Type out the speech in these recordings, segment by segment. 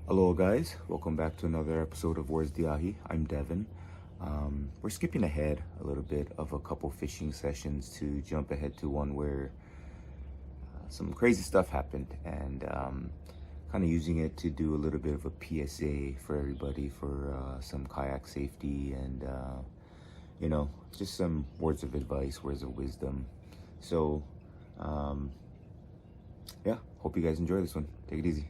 Hello guys, welcome back to another episode of Where's D-AHI. I'm Devin. We're skipping ahead a little bit of a couple fishing sessions to jump ahead to one where some crazy stuff happened, and kind of using it to do a little bit of a PSA for everybody for some kayak safety and you know, just some words of advice, words of wisdom. So yeah, hope you guys enjoy this one. Take it easy.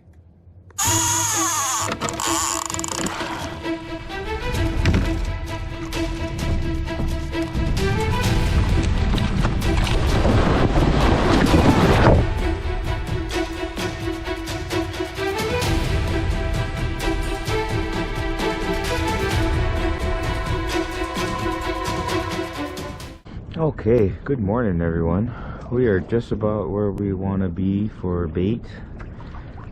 Okay, good morning everyone. We are just about where we want to be for bait.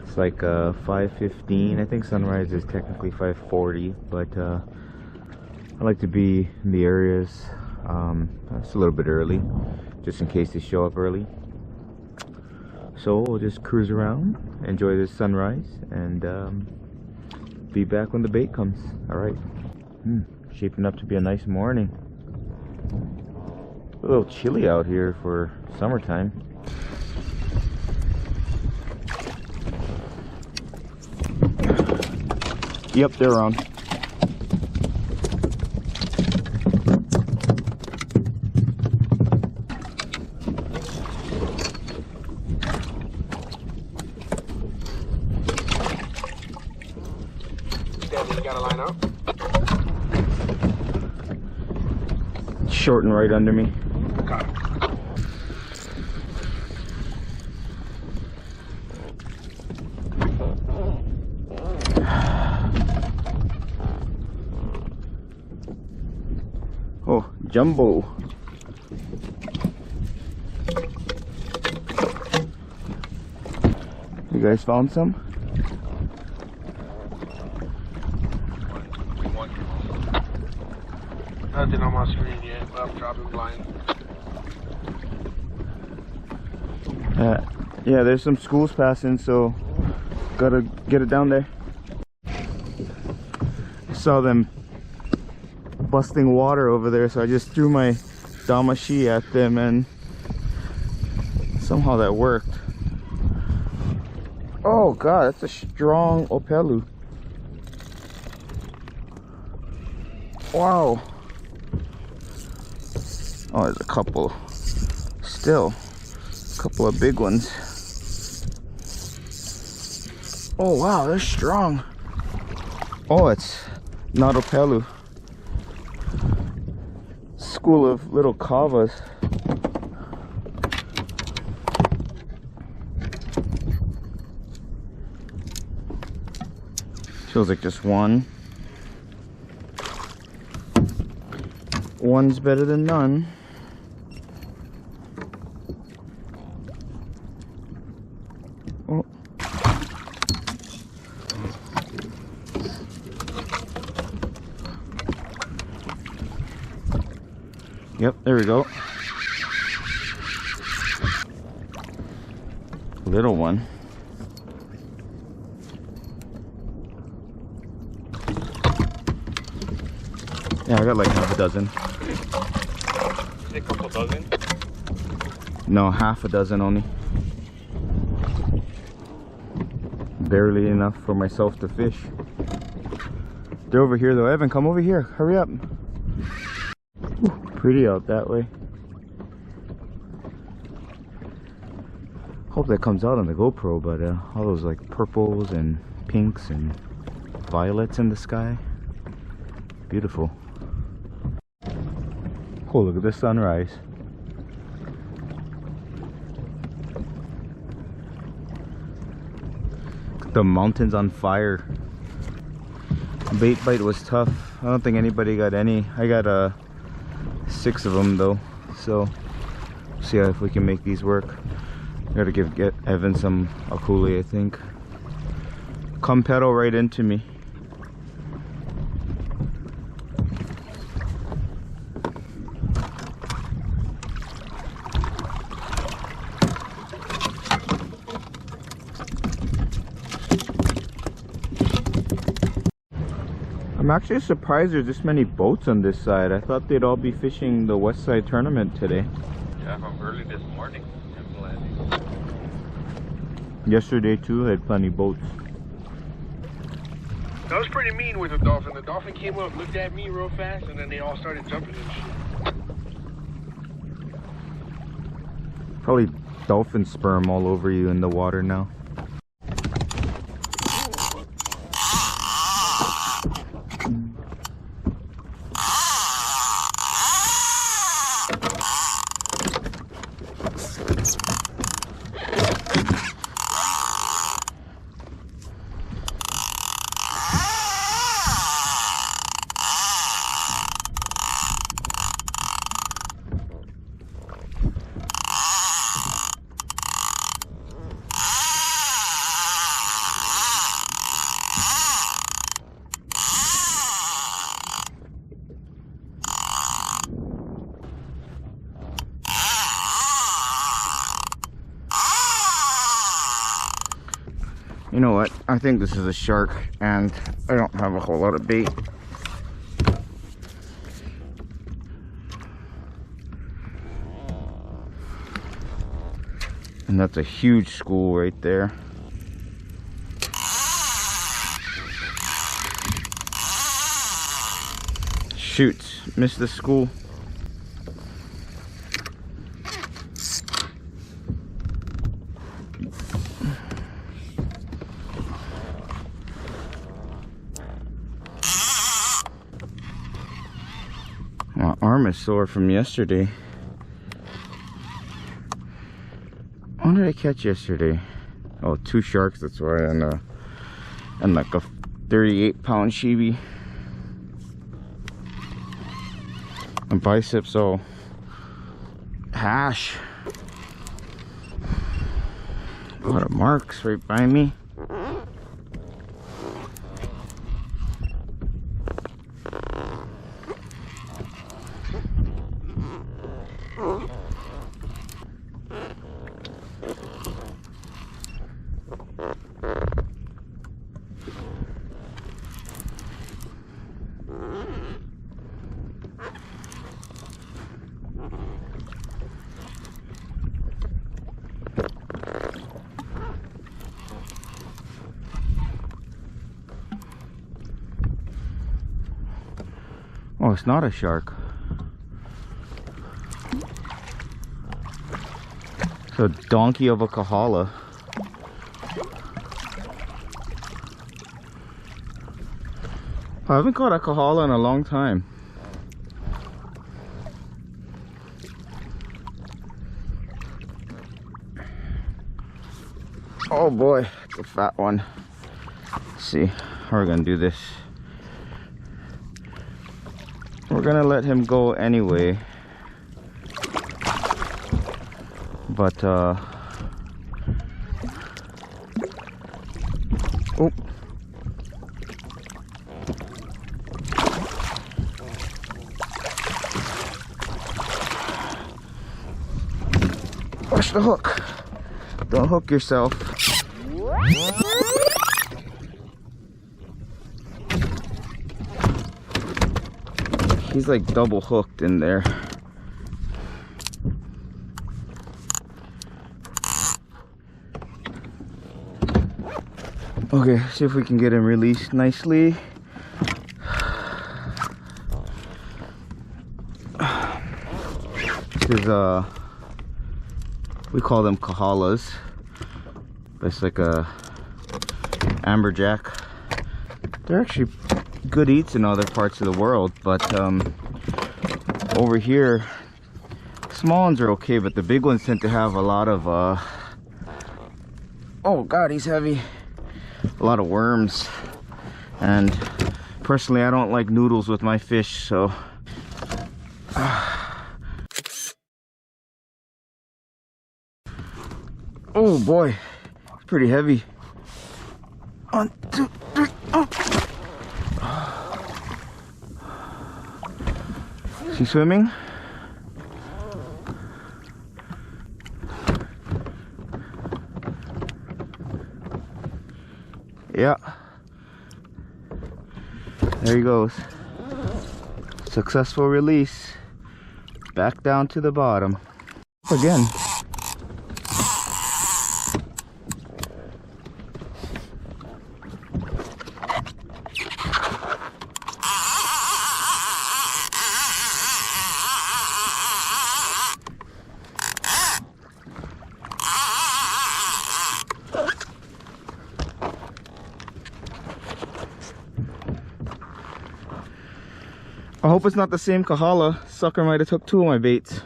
It's like 5:15. I think sunrise is technically 5:40, but I like to be in the areas just a little bit early, just in case they show up early. So we'll just cruise around, enjoy this sunrise, and be back when the bait comes. All right. Shaping up to be a nice morning. A little chilly out here for summertime. Yep, they're on. Devin, you gotta line up. Short and right under me. Got it. Oh, jumbo. You guys found some? Nothing on my screen yet, but I'm dropping blind. Yeah, there's some schools passing, so gotta get it down there. Saw them busting water over there, so I just threw my D-AHI at them, and somehow that worked. Oh god, that's a strong opelu. Wow. Oh, there's a couple still. A couple of big ones. Oh wow, they're strong. Oh, it's not opelu. School of little kavas. Feels like just one. One's better than none. Oh. Yep, there we go. Little one. Yeah, I got like half a dozen. A couple dozen? No, half a dozen only. Barely enough for myself to fish. They're over here though. Evan, come over here. Hurry up. Ooh, pretty out that way. Hope that comes out on the GoPro, but all those like purples and pinks and violets in the sky. Beautiful. Oh, look at the sunrise. The mountain's on fire. Bait bite was tough. I don't think anybody got any. I got 6 of them though, so see if we can make these work. Gotta get Evan some akuli, I think. Come pedal right into me. I'm actually surprised there's this many boats on this side. I thought they'd all be fishing the west side tournament today. Yeah, from early this morning. Yesterday too, I had plenty of boats. That was pretty mean with the dolphin. The dolphin came up, looked at me real fast, and then they all started jumping and shit. Probably dolphin sperm all over you in the water now. You know what? I think this is a shark, and I don't have a whole lot of bait. And that's a huge school right there. Shoot, missed the school. My arm is sore from yesterday. What did I catch yesterday? Oh, 2 sharks, that's why, and like a 38-pound Hobie. My biceps all hash. A lot of marks right by me. Oh, it's not a shark. It's a donkey of a kahala. I haven't caught a kahala in a long time. Oh boy, it's a fat one. Let's see how we're gonna do this. We're gonna let him go anyway, but oh, watch the hook, don't hook yourself. He's like double hooked in there. Okay, see if we can get him released nicely. This is we call them kahalas. It's like a amberjack. They're actually good eats in other parts of the world, but over here small ones are okay, but the big ones tend to have a lot of oh god, he's heavy, a lot of worms, and personally I don't like noodles with my fish, so oh boy, it's pretty heavy. 1, 2, 3, oh. Is he swimming? Yeah. There he goes. Successful release. Back down to the bottom. Again. I hope it's not the same Kahala. Sucker might have took 2 of my baits.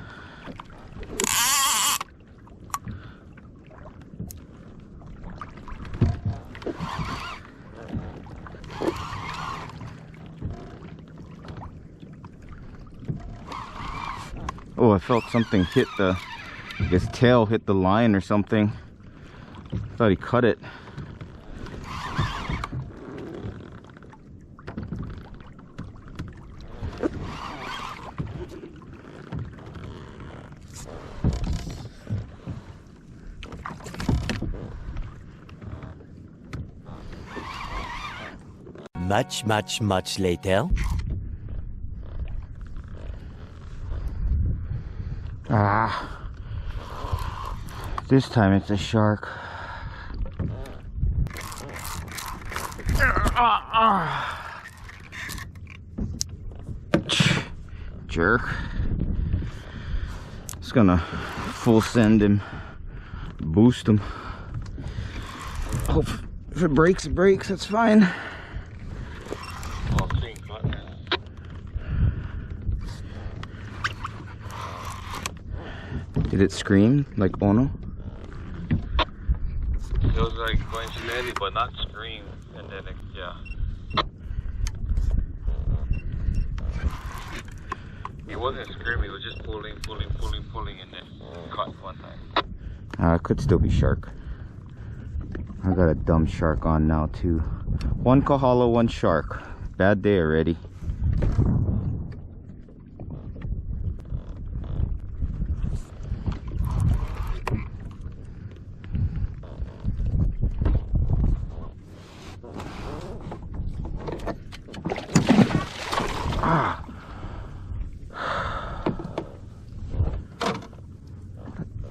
Oh, I felt something hit the, his tail hit the line or something. Thought he cut it. Much later. Ah, this time it's a shark. Jerk. Just gonna full send him, boost him. Hope if it breaks, it breaks. That's fine. Did it scream like Ono? It was like going steady, but not scream. And then, yeah. It wasn't screaming, it was just pulling, and then caught one time. It could still be shark. I got a dumb shark on now too. 1 Kahala, 1 shark. Bad day already.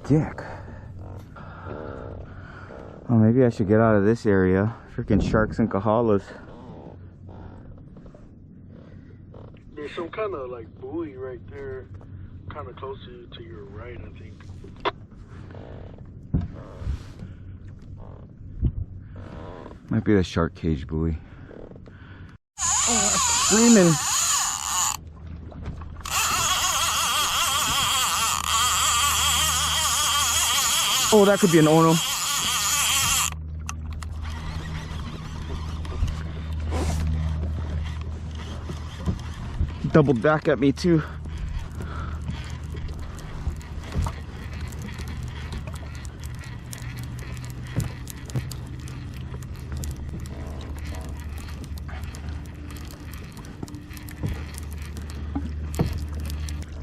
Dick. Oh, maybe I should get out of this area. Freaking sharks and Kahalas. There's some kind of like buoy right there, kind of close to your right, I think. Might be the shark cage buoy. Oh, it's screaming. Oh, that could be an Ono. Doubled back at me too.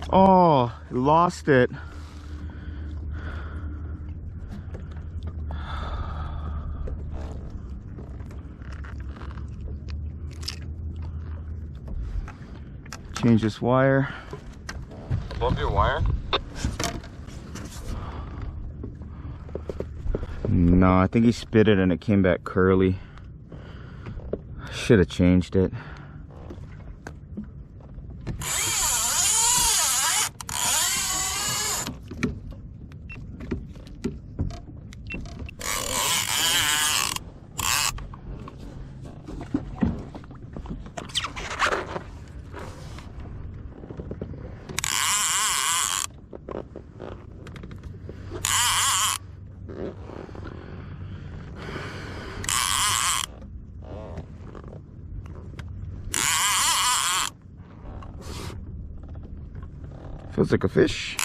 Oh, lost it. Change this wire. Above your wire? No, I think he spit it and it came back curly. Should have changed it. Feels like a fish.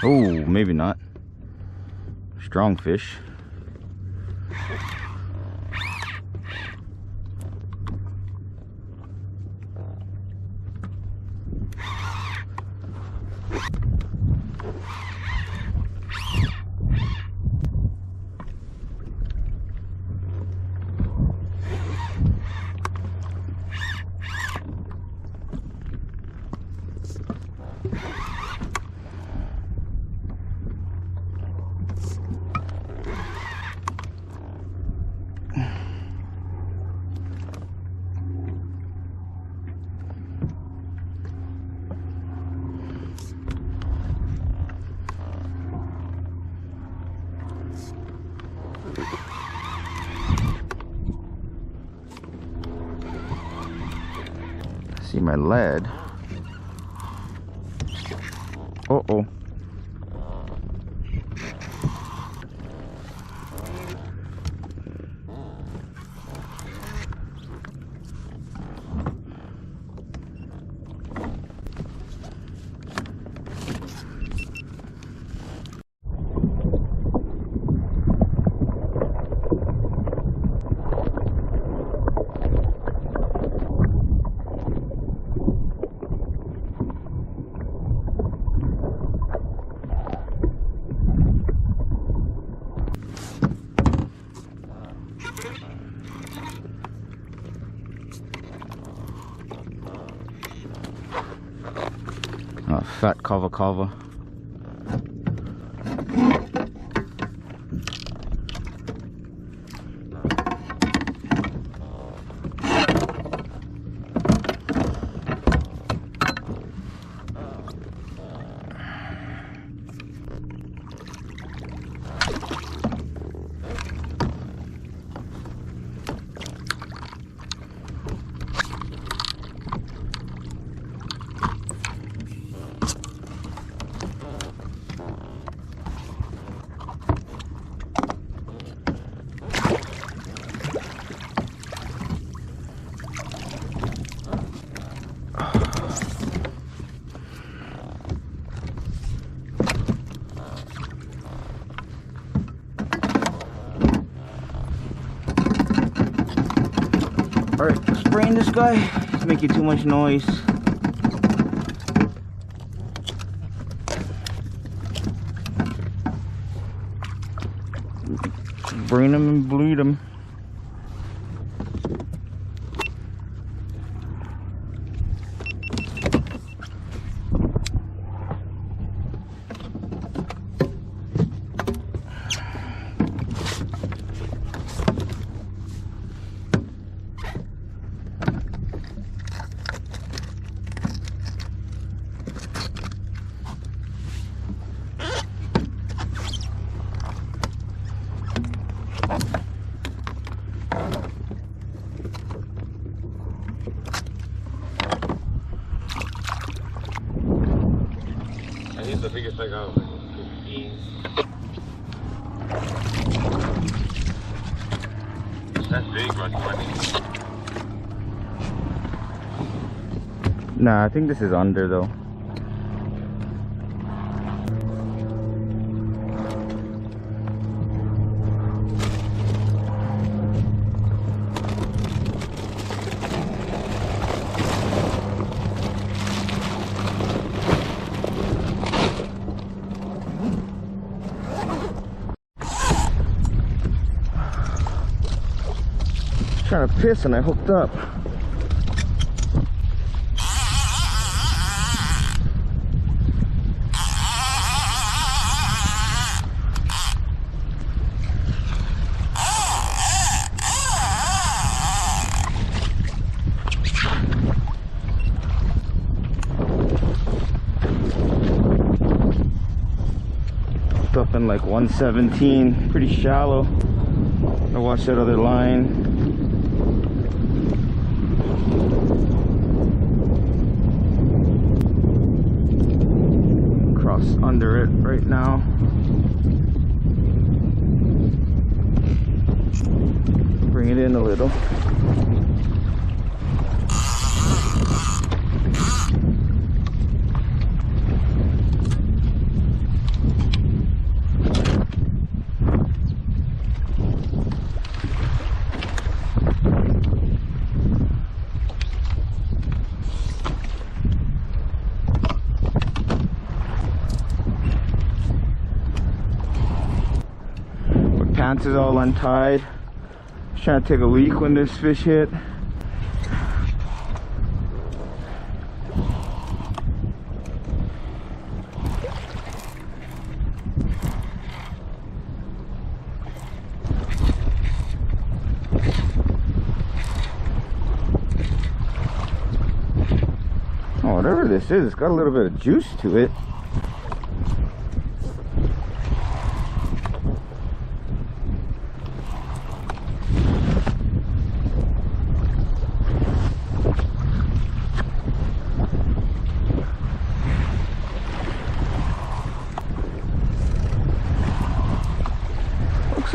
Oh, maybe not. Strong fish. see my lead. Uh-oh. Oh, fat kava. Alright, spraying this guy. It's making too much noise. Brain him and bleed him. He's the biggest I got, like 15. That's big, but 20. Nah, I think this is under though. Trying to piss and I hooked up. Hooked up in like 117, pretty shallow. I watched that other line. Under it right now. Bring it in a little. Pants is all untied. Just trying to take a leak when this fish hit. Oh, whatever this is, it's got a little bit of juice to it.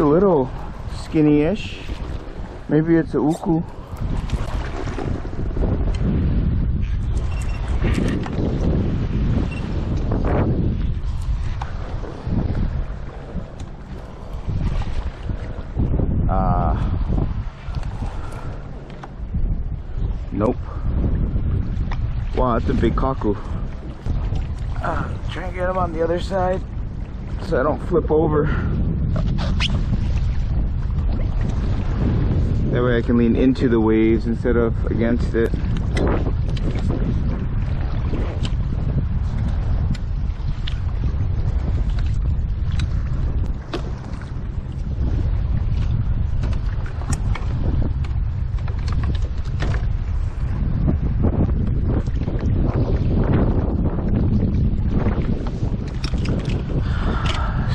a little skinny-ish. Maybe it's a uku. Nope. Wow, that's a big kaku. Try and get him on the other side so I don't flip over. That way I can lean into the waves instead of against it.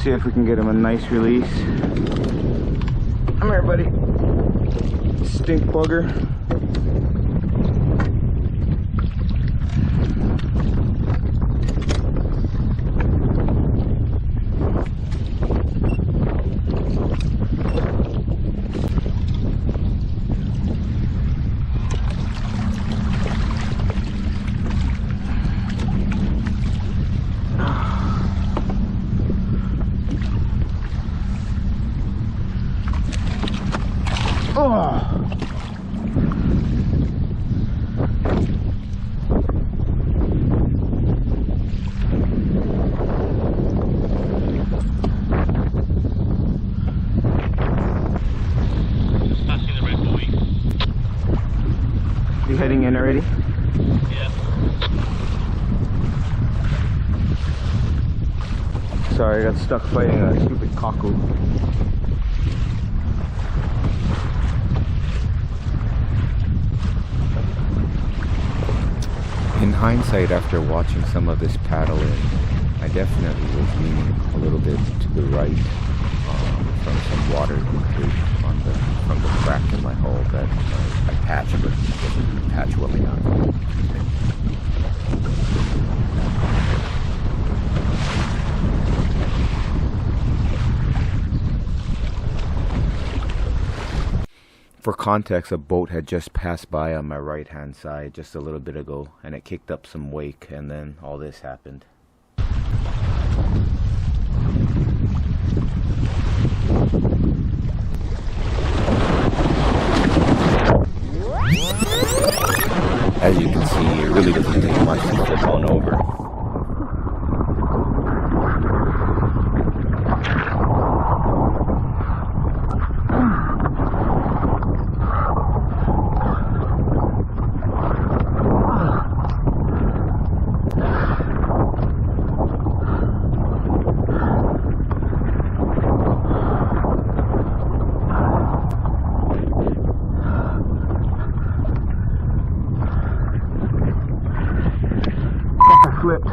See if we can get him a nice release. Come here, buddy. Stink bugger. You heading in already? Yeah. Sorry, I got stuck fighting a stupid kaku. In hindsight, after watching some of this paddling, I definitely was leaning a little bit to the right from some water leakage from the crack in my hull that I patched, but didn't patch well enough. For context, a boat had just passed by on my right hand side just a little bit ago, and it kicked up some wake, and then all this happened. As you can see, it really doesn't take much to flip on over. Flipped.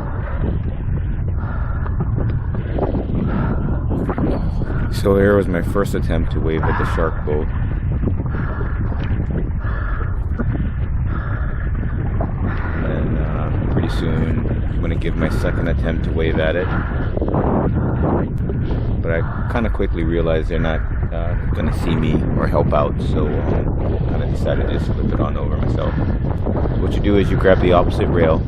So here was my first attempt to wave at the shark boat. And pretty soon I'm going to give my second attempt to wave at it. But I kind of quickly realized they're not going to see me or help out, so kind of decided to just flip it on over myself. So what you do is you grab the opposite rail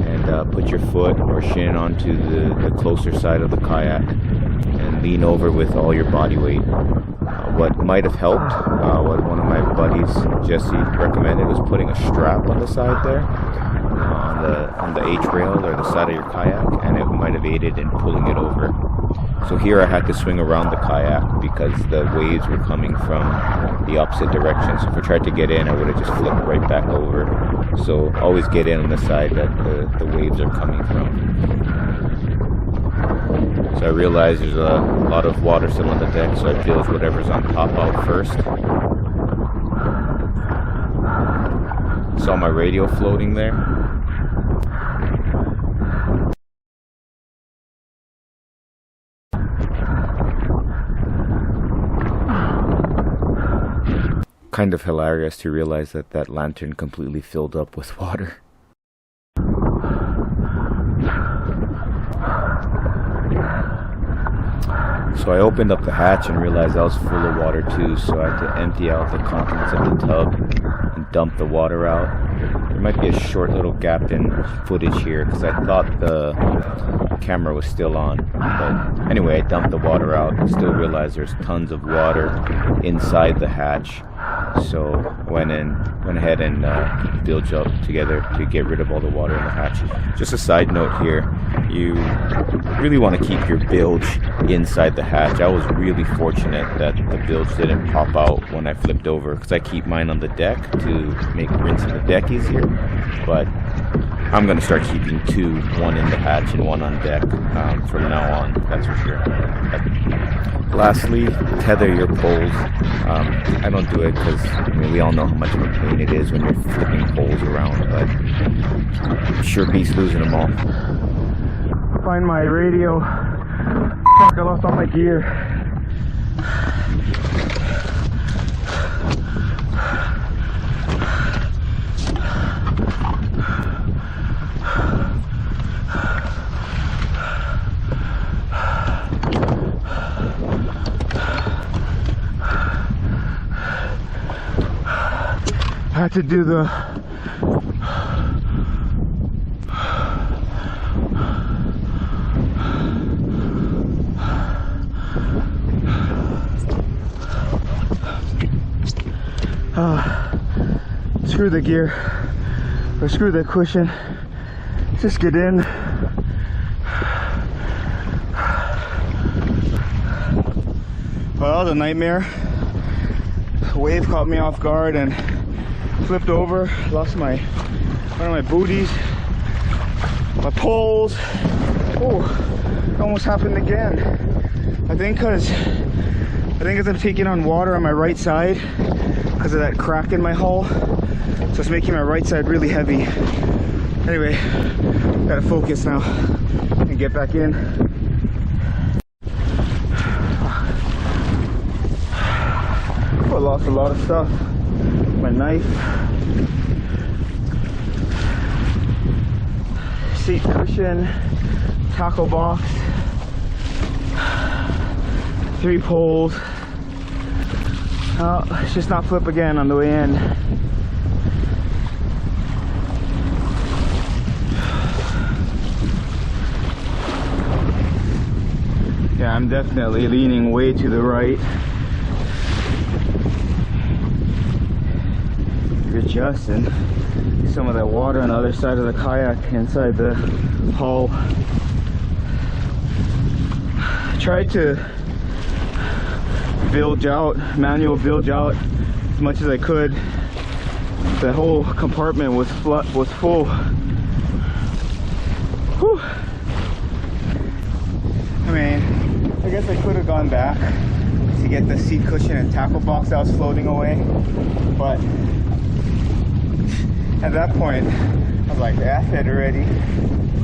and put your foot or shin onto the closer side of the kayak and lean over with all your body weight. What might have helped, what one of my buddies, Jesse, recommended was putting a strap on the side there, on the H rail or the side of your kayak, and it might have aided in pulling it over. So here I had to swing around the kayak because the waves were coming from the opposite direction. So if I tried to get in, I would have just flipped right back over. So always get in on the side that the waves are coming from. So I realized there's a lot of water still on the deck, so I peeled whatever's on top out first. Saw my radio floating there. Kind of hilarious to realize that that lantern completely filled up with water. So I opened up the hatch and realized I was full of water too, so I had to empty out the contents of the tub and dump the water out. There might be a short little gap in footage here because I thought the camera was still on. But anyway, I dumped the water out and still realized there's tons of water inside the hatch. So went ahead and bilged up together to get rid of all the water in the hatches. Just a side note here, you really want to keep your bilge inside the hatch. I was really fortunate that the bilge didn't pop out when I flipped over because I keep mine on the deck to make rinsing the deck easier. But I'm going to start keeping two, one in the hatch and one on deck from now on, that's for sure. Lastly, tether your poles. I don't do it because we all know how much of a pain it is when you're flipping poles around, but sure beats losing them all. Find my radio. Fuck, I lost all my gear. I had to do the screw the gear or screw the cushion, just get in. Well, that was a nightmare. A wave caught me off guard and flipped over, lost one of my booties, my poles. Oh, it almost happened again. I think because I'm taking on water on my right side because of that crack in my hull, so it's making my right side really heavy. Anyway, gotta focus now and get back in. Oh, I lost a lot of stuff. My knife, seat cushion, tackle box, 3 poles. Oh, let's just not flip again on the way in. Yeah, I'm definitely leaning way to the right. Adjusting some of that water on the other side of the kayak inside the hull. Tried to bilge out, manual bilge out as much as I could. The whole compartment was full. Whew. I mean, I guess I could have gone back to get the seat cushion and tackle box that was floating away, but at that point, I was like, F it already.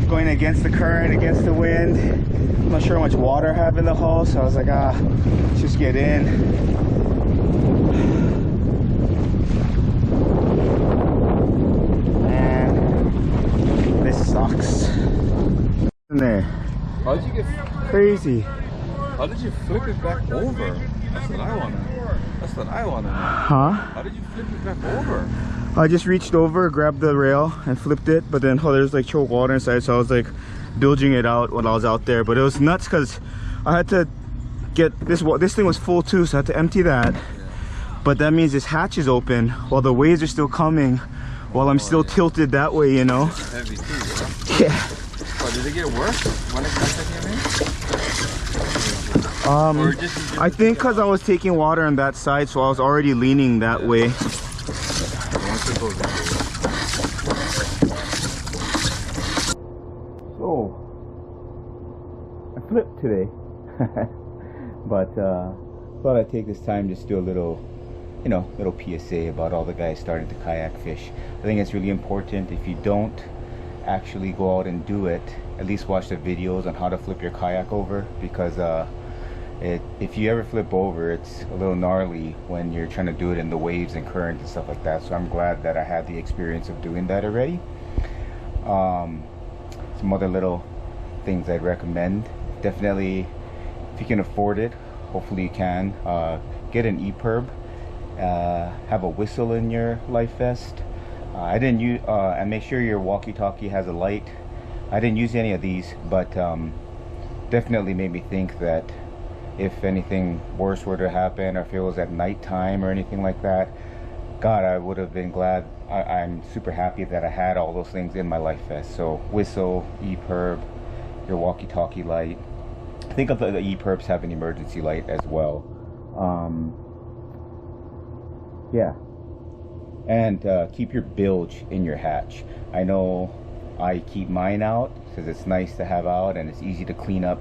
Going against the current, against the wind. I'm not sure how much water I have in the hull, so I was like, let's just get in. Man, this sucks. In there. How did you get Crazy. How did you flip it back over? That's what I wanna know. Huh? How did you flip it back over? I just reached over, grabbed the rail and flipped it, but then there's like choke water inside, so I was like bilging it out when I was out there. But it was nuts because I had to get this thing was full too, so I had to empty that. But that means this hatch is open while the waves are still coming, while I'm still tilted that way, you know. It's heavy too, Yeah. Oh, did it get worse when it came in? I think because I was taking water on that side, so I was already leaning that way. So I flipped today, but thought I'd take this time just to do a little, little PSA about all the guys starting to kayak fish. I think it's really important, if you don't actually go out and do it, at least watch the videos on how to flip your kayak over, because if you ever flip over, it's a little gnarly when you're trying to do it in the waves and currents and stuff like that. So I'm glad that I had the experience of doing that already. Some other little things I'd recommend: definitely if you can afford it, hopefully you can, get an EPIRB. Have a whistle in your life vest. I didn't use, and make sure your walkie-talkie has a light. I didn't use any of these, but definitely made me think that if anything worse were to happen, or if it was at nighttime or anything like that, God, I would have been glad. I'm super happy that I had all those things in my life vest. So whistle, EPIRB, your walkie-talkie light. I think of the EPIRBs have an emergency light as well. Yeah, and keep your bilge in your hatch. I know I keep mine out because it's nice to have out and it's easy to clean up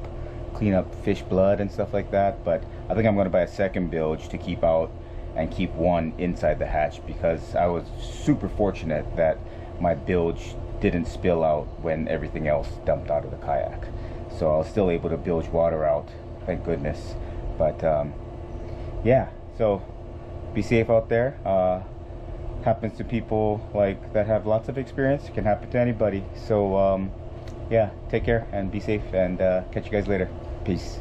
fish blood and stuff like that, but I think I'm going to buy a second bilge to keep out and keep one inside the hatch, because I was super fortunate that my bilge didn't spill out when everything else dumped out of the kayak, so I was still able to bilge water out, thank goodness. But yeah, so be safe out there. Happens to people like that have lots of experience. It can happen to anybody. So yeah, take care and be safe, and catch you guys later. Peace.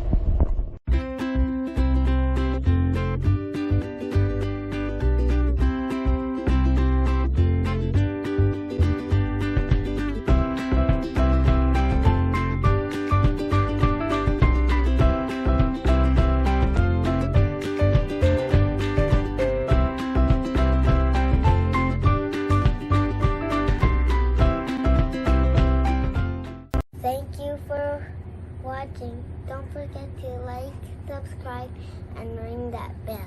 Thank you for watching. Don't forget to like, subscribe, and ring that bell.